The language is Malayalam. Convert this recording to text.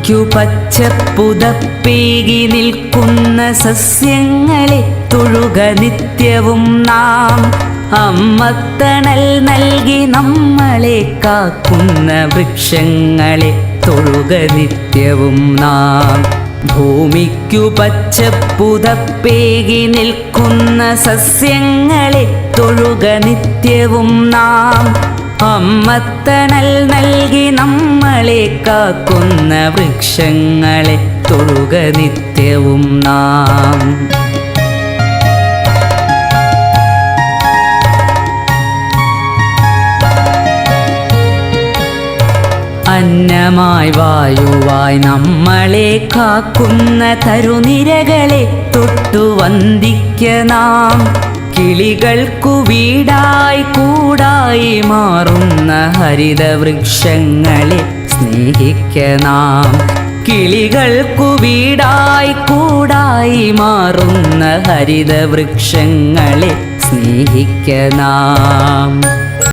ഭൂമിക്കു പച്ചപ്പുതപ്പേകി നിൽക്കുന്ന സസ്യങ്ങളെ തൊഴുക നിത്യവും നാം. അമ്മത്തണൽ നൽകി നമ്മളെ കാക്കുന്ന വൃക്ഷങ്ങളെ തൊഴുക നിത്യവും നാം. ഭൂമിക്കു പച്ചപ്പുതപ്പേകി നിൽക്കുന്ന സസ്യങ്ങളെ തൊഴുക നിത്യവും നാം. അമ്മത്തണൽ നൽകി നമ്മളെ കാക്കുന്ന വൃക്ഷങ്ങളെ തൊഴുക നിത്യവും നാം. അന്നമായി വായുവായി നമ്മളെ കാക്കുന്ന തരുനിരകളെ തൊട്ടു വന്ദിക്ക നാം. കിളികൾക്കു വീടായി കൂടായി മാറുന്ന ഹരിതവൃക്ഷങ്ങളെ സ്നേഹിക്ക നാം. കിളികൾക്കു വീടായി കൂടായി മാറുന്ന ഹരിതവൃക്ഷങ്ങളെ സ്നേഹിക്ക നാം.